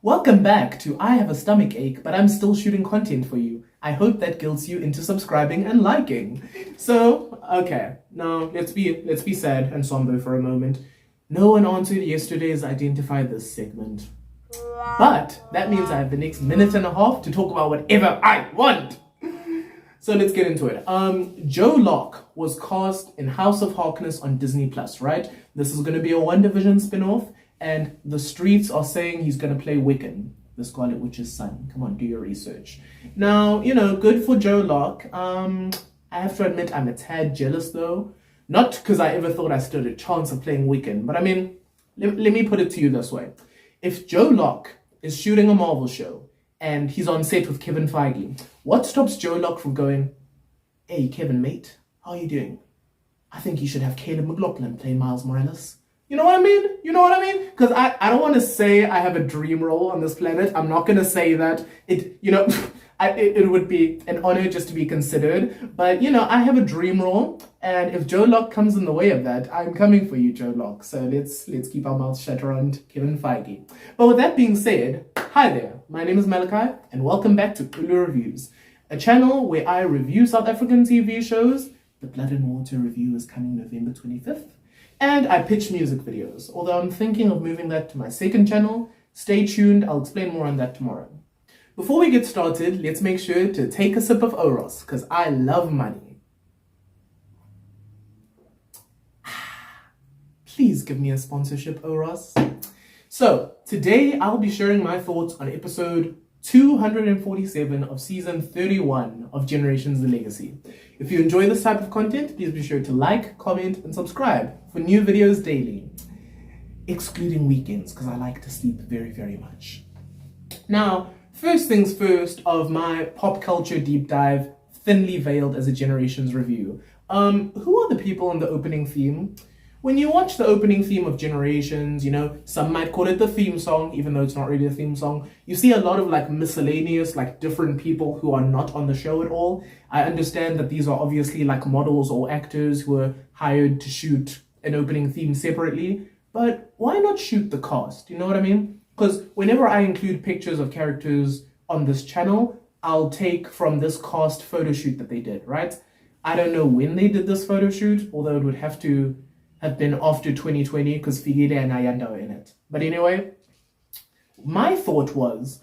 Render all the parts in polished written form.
Welcome back to I Have a Stomach Ache, but I'm still shooting content for you. I hope that guilts you into subscribing and liking. So, okay, now let's be sad and somber for a moment. No one answered yesterday's Identify This segment. But that means I have the next minute and a half to talk about whatever I want. So let's get into it. Joe Locke was cast in House of Harkness on Disney Plus, right? This is going to be a WandaVision spin-off. And the streets are saying he's going to play Wiccan, the Scarlet Witch's son. Come on, do your research. Now, good for Joe Locke. I have to admit I'm a tad jealous though. Not because I ever thought I stood a chance of playing Wiccan, but I mean, let me put it to you this way. If Joe Locke is shooting a Marvel show and he's on set with Kevin Feige, what stops Joe Locke from going, "Hey, Kevin, mate, how are you doing? I think you should have Caleb McLaughlin play Miles Morales." You know what I mean? Because I don't want to say I have a dream role on this planet. I'm not going to say that. It would be an honor just to be considered. But, I have a dream role. And if Joe Locke comes in the way of that, I'm coming for you, Joe Locke. So let's keep our mouths shut around Kevin Feige. But with that being said, hi there. My name is Malachi, and welcome back to Xulu Reviews, a channel where I review South African TV shows. The Blood and Water review is coming November 25th. And I pitch music videos, although I'm thinking of moving that to my second channel. Stay tuned, I'll explain more on that tomorrow. Before we get started, let's make sure to take a sip of Oros, because I love money. Please give me a sponsorship, Oros. So, today I'll be sharing my thoughts on episode 247 of season 31 of Generations The Legacy. If you enjoy this type of content, please be sure to like, comment, and subscribe for new videos daily. Excluding weekends, because I like to sleep very, very much. Now, first things first of my pop culture deep dive, thinly veiled as a Generations review. Who are the people in the opening theme? When you watch the opening theme of Generations, some might call it the theme song, even though it's not really a theme song. You see a lot of miscellaneous, different people who are not on the show at all. I understand that these are obviously models or actors who are hired to shoot an opening theme separately, but why not shoot the cast? You know what I mean? Because whenever I include pictures of characters on this channel, I'll take from this cast photo shoot that they did, right? I don't know when they did this photo shoot, although it would have to have been after 2020 because Figile and Ayanda were in it. But anyway, my thought was,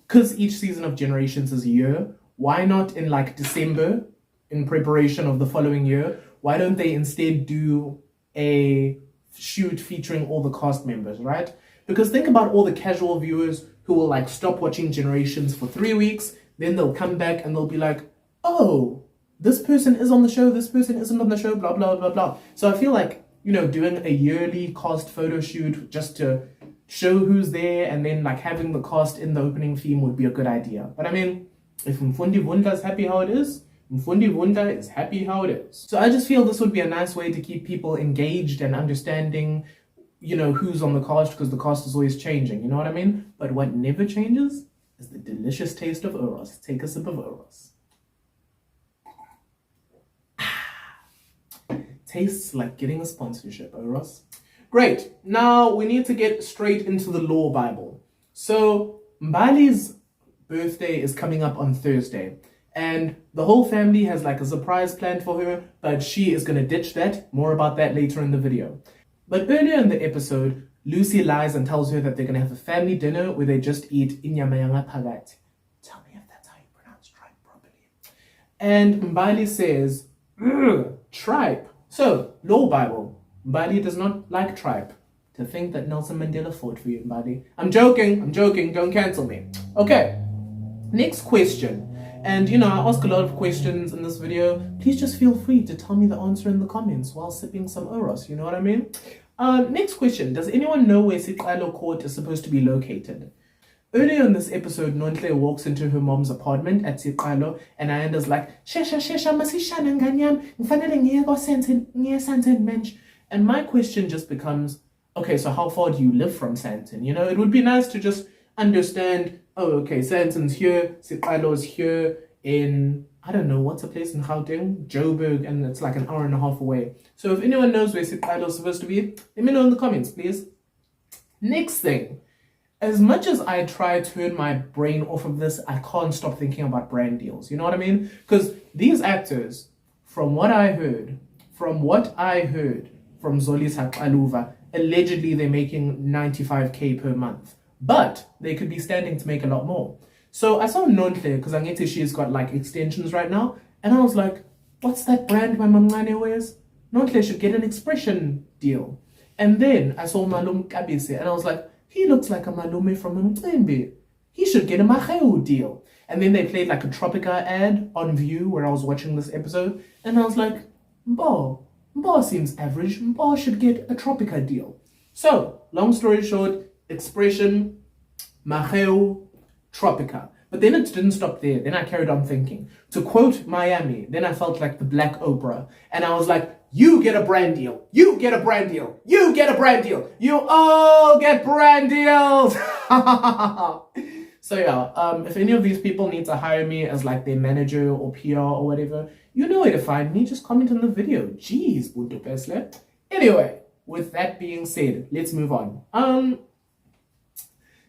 because each season of Generations is a year, why not in December, in preparation of the following year, why don't they instead do a shoot featuring all the cast members, right? Because think about all the casual viewers who will stop watching Generations for 3 weeks, then they'll come back and they'll be like, oh, this person is on the show, this person isn't on the show, blah, blah, blah, blah. So I feel doing a yearly cast photo shoot just to show who's there and then having the cast in the opening theme would be a good idea. But I mean, if Mfundi Wunda is happy how it is, Mfundi Wunda is happy how it is. So I just feel this would be a nice way to keep people engaged and understanding, who's on the cast, because the cast is always changing, you know what I mean? But what never changes is the delicious taste of Oros. Take a sip of Oros. Tastes like getting a sponsorship, Oros. Great. Now we need to get straight into the Law Bible. So Mbali's birthday is coming up on Thursday, and the whole family has a surprise planned for her, but she is going to ditch that. More about that later in the video. But earlier in the episode, Lucy lies and tells her that they're going to have a family dinner where they just eat inyamayanga phakathi. Tell me if that's how you pronounce tripe properly. And Mbali says, ugh, tripe. So, Law Bible. Mbali does not like tripe. To think that Nelson Mandela fought for you, Mbali. I'm joking, don't cancel me. Okay, next question. And I ask a lot of questions in this video. Please just feel free to tell me the answer in the comments while sipping some Oros, you know what I mean? Next question. Does anyone know where Siqalo Court is supposed to be located? Earlier in this episode, Nontle walks into her mom's apartment at Siqalo, and Ayanda's like, Shesha, masishana nganyam, ngifanele ngiye Sandton mensch. And my question just becomes, okay, so how far do you live from Sandton? It would be nice to just understand, oh, okay, Sandton's here, Siqalo's here in, I don't know, what's a place in Gauteng? Joburg, and it's an hour and a half away. So if anyone knows where Siqalo's supposed to be, let me know in the comments, please. Next thing. as much as I try to turn my brain off of this, I can't stop thinking about brand deals. You know what I mean? Because these actors, from what I heard from Zoli Aluva, allegedly they're making 95k per month. But they could be standing to make a lot more. So I saw Nontle, because Angete, she's got like extensions right now. And I was like, what's that brand my mamngane wears? Nontle should get an expression deal. And then I saw Malum Kabise, and I was like, he looks like a Malume from Mcimbi. He should get a Maheu deal. And then they played like a Tropica ad on View where I was watching this episode. And I was like, Mbo seems average. Mbo should get a Tropica deal. So, long story short, expression, Maheu, Tropica. But then it didn't stop there. Then I carried on thinking. To quote Miami, then I felt like the Black Oprah. And I was like, you get a brand deal. You get a brand deal. You get a brand deal. You all get brand deals. So yeah, if any of these people need to hire me as like their manager or PR or whatever, you know where to find me. Just comment on the video. Jeez, Buntu Pesle. Anyway, with that being said, let's move on.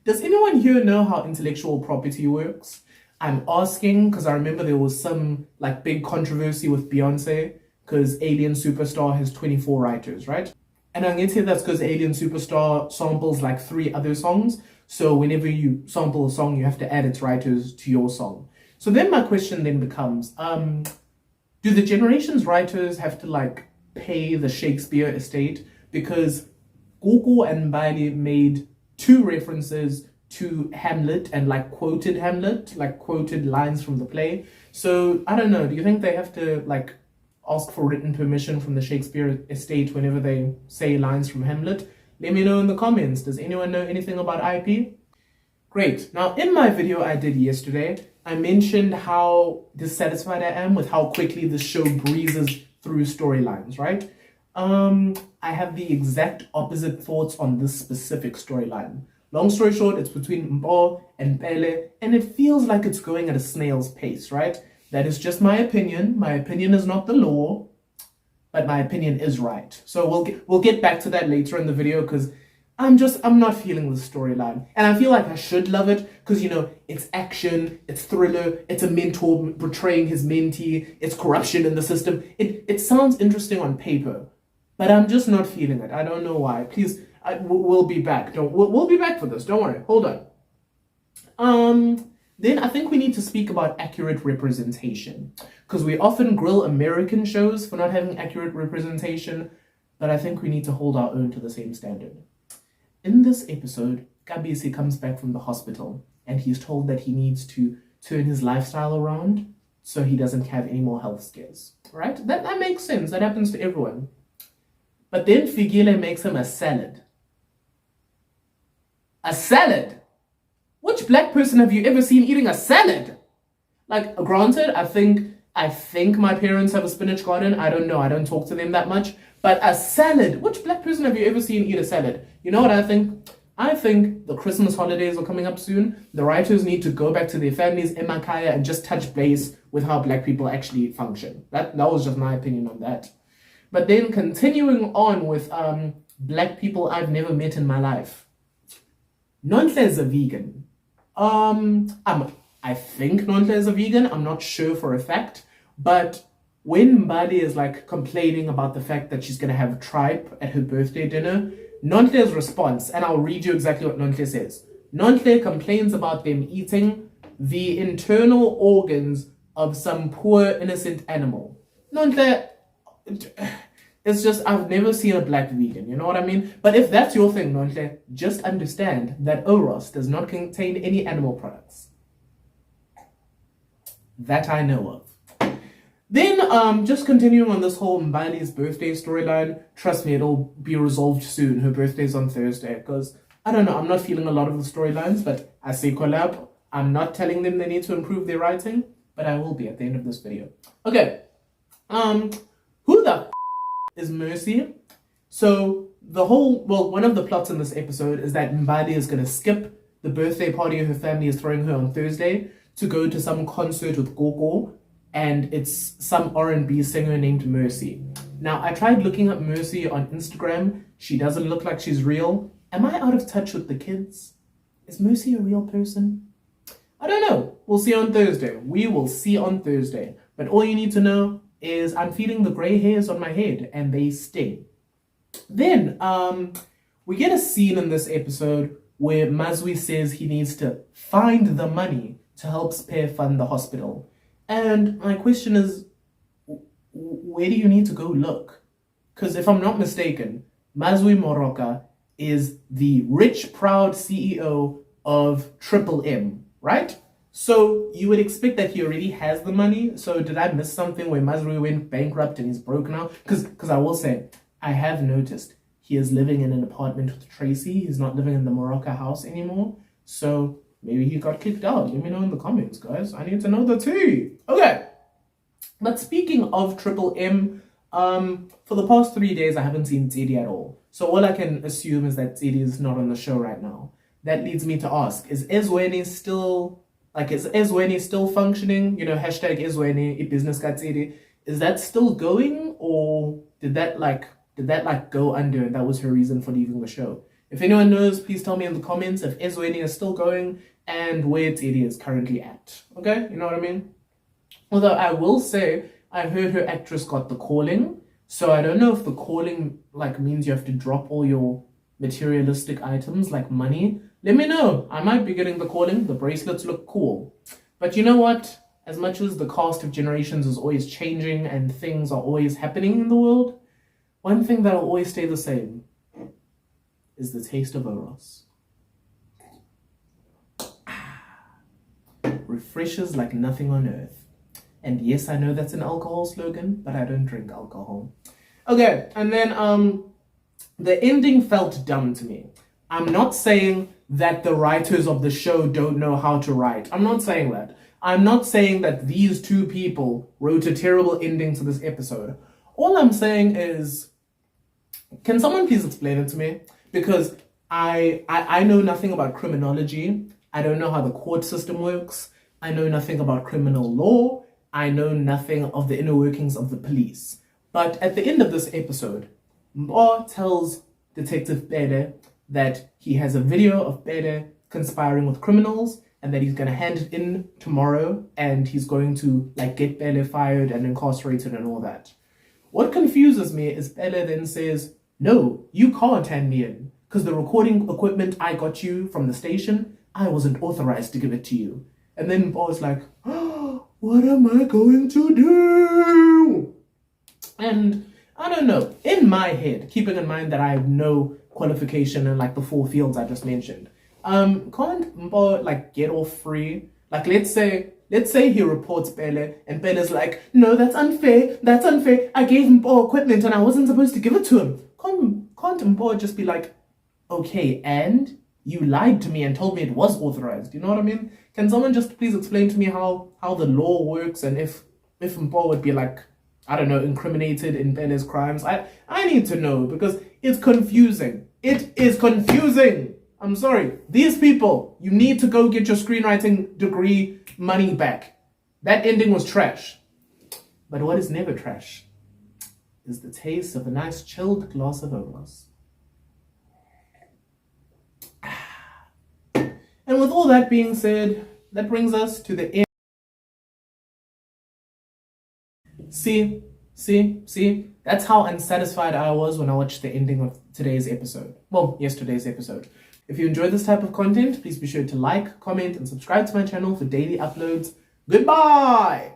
Does anyone here know how intellectual property works? I'm asking because I remember there was some like big controversy with Beyonce because Alien Superstar has 24 writers, right? And I'm going to say that's because Alien Superstar samples like 3 other songs. So whenever you sample a song, you have to add its writers to your song. So then my question then becomes, do the Generations writers have to like pay the Shakespeare estate? Because Gogo and Mbali made 2 references to Hamlet and like quoted Hamlet, like quoted lines from the play. So I don't know, do you think they have to like ask for written permission from the Shakespeare estate whenever they say lines from Hamlet? Let me know in the comments. Does anyone know anything about IP? Great. Now in my video I did yesterday, I mentioned how dissatisfied I am with how quickly the show breezes through storylines, right? I have the exact opposite thoughts on this specific storyline. Long story short, it's between Mbo and Pele, and it feels like it's going at a snail's pace, right? That is just my opinion. My opinion is not the law, but my opinion is right. So we'll get back to that later in the video because I'm not feeling the storyline. And I feel like I should love it because, you know, it's action, it's thriller, it's a mentor betraying his mentee, it's corruption in the system. It sounds interesting on paper, but I'm just not feeling it. I don't know why. Please, we'll be back. We'll be back for this. Don't worry. Hold on. Then I think we need to speak about accurate representation because we often grill American shows for not having accurate representation, but I think we need to hold our own to the same standard. In this episode, Kabisi comes back from the hospital and he's told that he needs to turn his lifestyle around so he doesn't have any more health scares, right? That makes sense. That happens to everyone. But then Figile makes him a salad. A salad? Which black person have you ever seen eating a salad? Like, granted, I think my parents have a spinach garden. I don't know. I don't talk to them that much. But a salad? Which black person have you ever seen eat a salad? You know what I think? I think the Christmas holidays are coming up soon. The writers need to go back to their families in Makaya and just touch base with how black people actually function. That was just my opinion on that. But then continuing on with black people I've never met in my life. Nonhle is a vegan. I think Nonhle is a vegan. I'm not sure for a fact. But when Mbali is like complaining about the fact that she's going to have tripe at her birthday dinner, Nonhle's response, and I'll read you exactly what Nonhle says. Nonhle complains about them eating the internal organs of some poor innocent animal. Nonhle, it's just, I've never seen a black vegan, you know what I mean? But if that's your thing, Nonhle, just understand that Oros does not contain any animal products. That I know of. Then, just continuing on this whole Mbali's birthday storyline, trust me, it'll be resolved soon. Her birthday's on Thursday, because, I don't know, I'm not feeling a lot of the storylines, but I say collab. I'm not telling them they need to improve their writing, but I will be at the end of this video. Okay, who the is Mercy? So, one of the plots in this episode is that Mbali is going to skip the birthday party her family is throwing her on Thursday to go to some concert with Gogo, and it's some R&B singer named Mercy. Now, I tried looking up Mercy on Instagram. She doesn't look like she's real. Am I out of touch with the kids? Is Mercy a real person? I don't know. We'll see on Thursday. We will see on Thursday. But all you need to know is I'm feeling the grey hairs on my head and they sting. Then we get a scene in this episode where Mazwi says he needs to find the money to help Spare fund the hospital. And my question is, where do you need to go look? Because if I'm not mistaken, Mazwi Moroka is the rich, proud CEO of Triple M, right? So you would expect that he already has the money. So did I miss something where Mazwi went bankrupt and he's broke now? Because I will say, I have noticed he is living in an apartment with Tracy. He's not living in the Moroka house anymore. So maybe he got kicked out. Let me know in the comments, guys. I need to know the tea. Okay. But speaking of Triple M, for the past 3 days, I haven't seen Tsedi at all. So all I can assume is that Tsedi is not on the show right now. That leads me to ask, is Ezweni still functioning? You know, hashtag Ezweni, business got Tsedi. Is that still going, or did that go under and that was her reason for leaving the show? If anyone knows, please tell me in the comments if Ezweni is still going and where Tsedi is currently at. Okay, you know what I mean? Although I will say, I heard her actress got the calling, so I don't know if the calling means you have to drop all your materialistic items like money. Let me know. I might be getting the calling. The bracelets look cool. But you know what? As much as the cast of Generations is always changing and things are always happening in the world, one thing that'll always stay the same is the taste of Oros. Refreshes like nothing on earth. And yes, I know that's an alcohol slogan, but I don't drink alcohol. Okay, and then the ending felt dumb to me. I'm not saying that the writers of the show don't know how to write. I'm not saying that. I'm not saying that these two people wrote a terrible ending to this episode. All I'm saying is, can someone please explain it to me? Because I know nothing about criminology. I don't know how the court system works. I know nothing about criminal law. I know nothing of the inner workings of the police. But at the end of this episode, Mbo tells Detective Bede that he has a video of Bede conspiring with criminals and that he's going to hand it in tomorrow and he's going to get Bede fired and incarcerated and all that. What confuses me is Bede then says, no, you can't hand me in because the recording equipment I got you from the station, I wasn't authorized to give it to you. And then Mbo's like, oh, what am I going to do? And I don't know, in my head, keeping in mind that I have no qualification in the 4 fields I just mentioned, can't Mbo get off free? Let's say he reports Bele and Bele's like, no, that's unfair, I gave Mbo equipment and I wasn't supposed to give it to him. Can't Mbo just be like, okay, and you lied to me and told me it was authorized? You know what I mean? Can someone just please explain to me how the law works and if Mbo would be I don't know, incriminated in Bele's crimes? I need to know because it's confusing. It is confusing. I'm sorry. These people, you need to go get your screenwriting degree money back. That ending was trash. But what is never trash is the taste of a nice chilled glass of Oros. And with all that being said, that brings us to the end. See? That's how unsatisfied I was when I watched the ending of today's episode. Well, yesterday's episode. If you enjoy this type of content, please be sure to like, comment, and subscribe to my channel for daily uploads. Goodbye!